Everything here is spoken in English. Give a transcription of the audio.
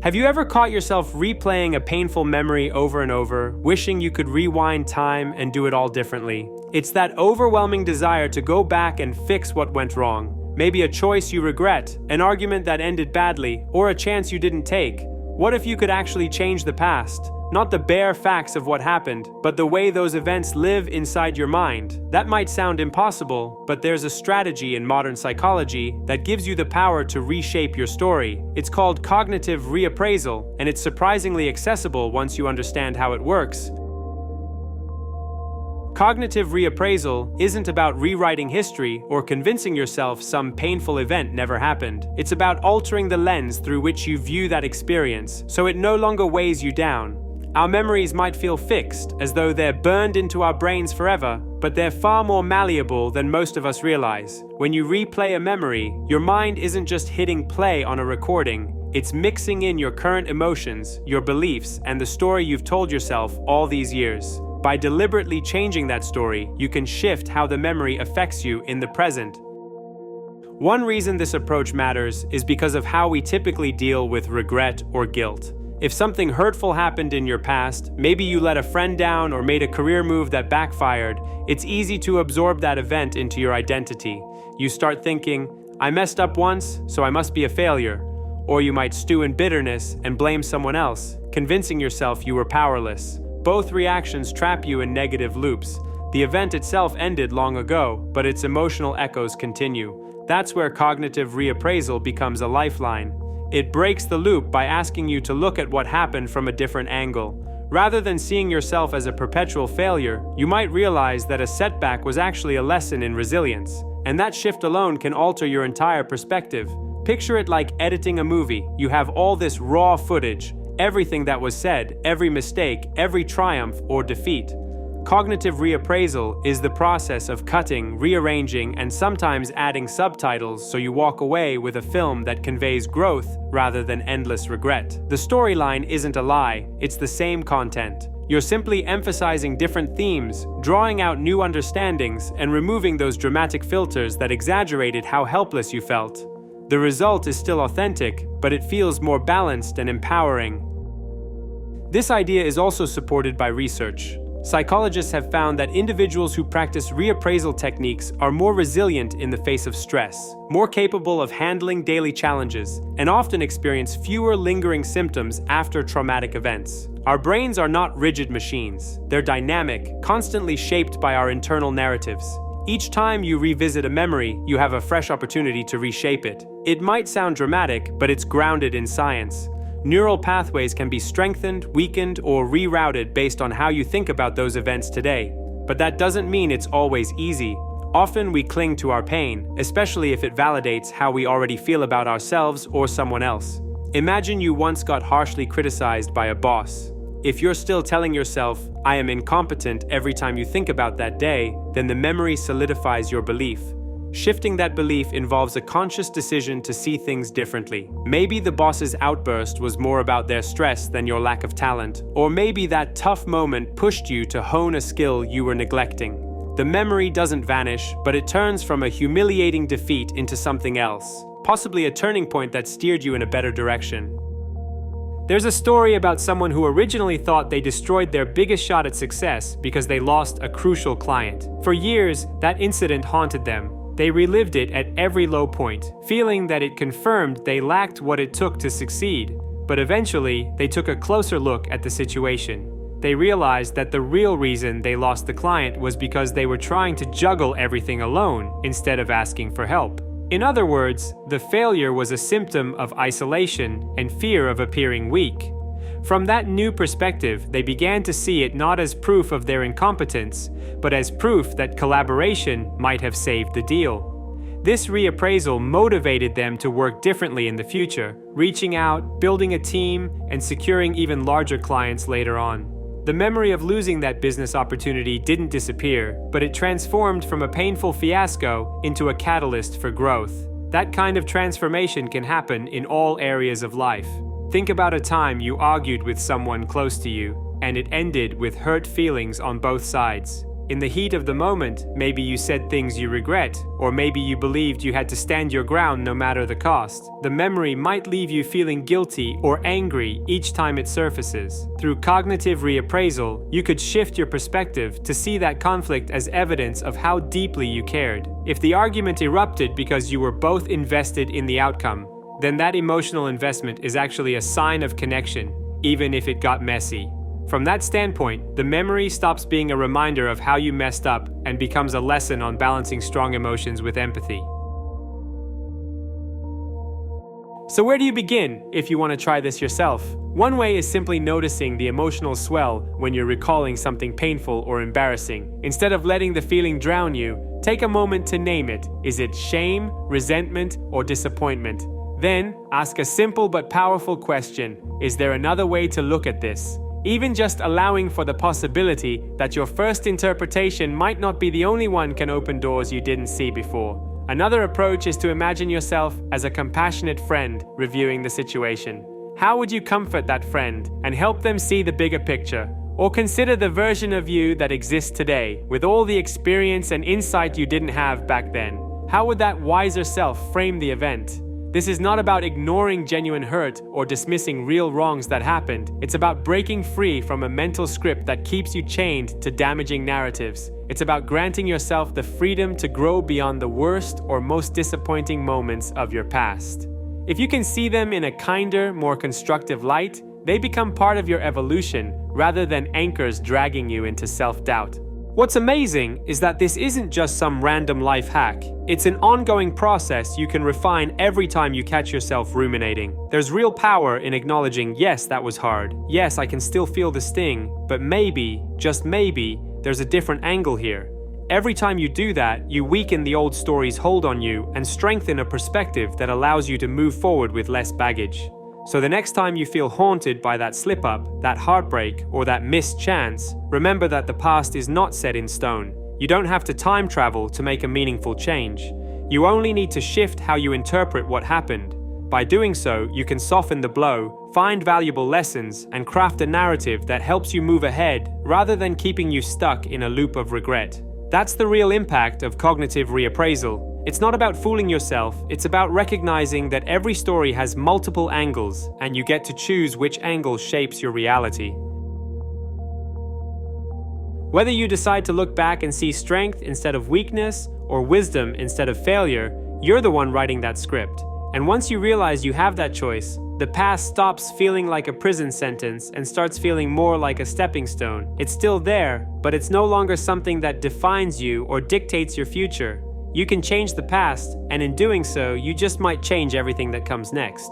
Have you ever caught yourself replaying a painful memory over and over, wishing you could rewind time and do it all differently? It's that overwhelming desire to go back and fix what went wrong. Maybe a choice you regret, an argument that ended badly, or a chance you didn't take. What if you could actually change the past? Not the bare facts of what happened, but the way those events live inside your mind. That might sound impossible, but there's a strategy in modern psychology that gives you the power to reshape your story. It's called cognitive reappraisal, and it's surprisingly accessible once you understand how it works. Cognitive reappraisal isn't about rewriting history or convincing yourself some painful event never happened. It's about altering the lens through which you view that experience, so it no longer weighs you down. Our memories might feel fixed, as though they're burned into our brains forever, but they're far more malleable than most of us realize. When you replay a memory, your mind isn't just hitting play on a recording, it's mixing in your current emotions, your beliefs, and the story you've told yourself all these years. By deliberately changing that story, you can shift how the memory affects you in the present. One reason this approach matters is because of how we typically deal with regret or guilt. If something hurtful happened in your past, maybe you let a friend down or made a career move that backfired, it's easy to absorb that event into your identity. You start thinking, I messed up once, so I must be a failure. Or you might stew in bitterness and blame someone else, convincing yourself you were powerless. Both reactions trap you in negative loops. The event itself ended long ago, but its emotional echoes continue. That's where cognitive reappraisal becomes a lifeline. It breaks the loop by asking you to look at what happened from a different angle. Rather than seeing yourself as a perpetual failure, you might realize that a setback was actually a lesson in resilience. And that shift alone can alter your entire perspective. Picture it like editing a movie. You have all this raw footage, everything that was said, every mistake, every triumph or defeat. Cognitive reappraisal is the process of cutting, rearranging, and sometimes adding subtitles so you walk away with a film that conveys growth rather than endless regret. The storyline isn't a lie, it's the same content. You're simply emphasizing different themes, drawing out new understandings, and removing those dramatic filters that exaggerated how helpless you felt. The result is still authentic, but it feels more balanced and empowering. This idea is also supported by research. Psychologists have found that individuals who practice reappraisal techniques are more resilient in the face of stress, more capable of handling daily challenges, and often experience fewer lingering symptoms after traumatic events. Our brains are not rigid machines. They're dynamic, constantly shaped by our internal narratives. Each time you revisit a memory, you have a fresh opportunity to reshape it. It might sound dramatic, but it's grounded in science. Neural pathways can be strengthened, weakened, or rerouted based on how you think about those events today. But that doesn't mean it's always easy. Often we cling to our pain, especially if it validates how we already feel about ourselves or someone else. Imagine you once got harshly criticized by a boss. If you're still telling yourself, I am incompetent every time you think about that day, then the memory solidifies your belief. Shifting that belief involves a conscious decision to see things differently. Maybe the boss's outburst was more about their stress than your lack of talent, or maybe that tough moment pushed you to hone a skill you were neglecting. The memory doesn't vanish, but it turns from a humiliating defeat into something else, possibly a turning point that steered you in a better direction. There's a story about someone who originally thought they destroyed their biggest shot at success because they lost a crucial client. For years, that incident haunted them. They relived it at every low point, feeling that it confirmed they lacked what it took to succeed. But eventually, they took a closer look at the situation. They realized that the real reason they lost the client was because they were trying to juggle everything alone instead of asking for help. In other words, the failure was a symptom of isolation and fear of appearing weak. From that new perspective, they began to see it not as proof of their incompetence, but as proof that collaboration might have saved the deal. This reappraisal motivated them to work differently in the future, reaching out, building a team, and securing even larger clients later on. The memory of losing that business opportunity didn't disappear, but it transformed from a painful fiasco into a catalyst for growth. That kind of transformation can happen in all areas of life. Think about a time you argued with someone close to you, and it ended with hurt feelings on both sides. In the heat of the moment, maybe you said things you regret, or maybe you believed you had to stand your ground no matter the cost. The memory might leave you feeling guilty or angry each time it surfaces. Through cognitive reappraisal, you could shift your perspective to see that conflict as evidence of how deeply you cared. If the argument erupted because you were both invested in the outcome, then that emotional investment is actually a sign of connection, even if it got messy. From that standpoint, the memory stops being a reminder of how you messed up and becomes a lesson on balancing strong emotions with empathy. So where do you begin if you want to try this yourself? One way is simply noticing the emotional swell when you're recalling something painful or embarrassing. Instead of letting the feeling drown you, take a moment to name it. Is it shame, resentment, or disappointment? Then, ask a simple but powerful question. Is there another way to look at this? Even just allowing for the possibility that your first interpretation might not be the only one can open doors you didn't see before. Another approach is to imagine yourself as a compassionate friend reviewing the situation. How would you comfort that friend and help them see the bigger picture? Or consider the version of you that exists today, with all the experience and insight you didn't have back then. How would that wiser self frame the event? This is not about ignoring genuine hurt or dismissing real wrongs that happened. It's about breaking free from a mental script that keeps you chained to damaging narratives. It's about granting yourself the freedom to grow beyond the worst or most disappointing moments of your past. If you can see them in a kinder, more constructive light, they become part of your evolution rather than anchors dragging you into self-doubt. What's amazing is that this isn't just some random life hack. It's an ongoing process you can refine every time you catch yourself ruminating. There's real power in acknowledging, yes, that was hard. Yes, I can still feel the sting, but maybe, just maybe, there's a different angle here. Every time you do that, you weaken the old story's hold on you and strengthen a perspective that allows you to move forward with less baggage. So the next time you feel haunted by that slip-up, that heartbreak, or that missed chance, remember that the past is not set in stone. You don't have to time travel to make a meaningful change. You only need to shift how you interpret what happened. By doing so, you can soften the blow, find valuable lessons, and craft a narrative that helps you move ahead rather than keeping you stuck in a loop of regret. That's the real impact of cognitive reappraisal. It's not about fooling yourself, it's about recognizing that every story has multiple angles, and you get to choose which angle shapes your reality. Whether you decide to look back and see strength instead of weakness, or wisdom instead of failure, you're the one writing that script. And once you realize you have that choice, the past stops feeling like a prison sentence and starts feeling more like a stepping stone. It's still there, but it's no longer something that defines you or dictates your future. You can change the past, and in doing so, you just might change everything that comes next.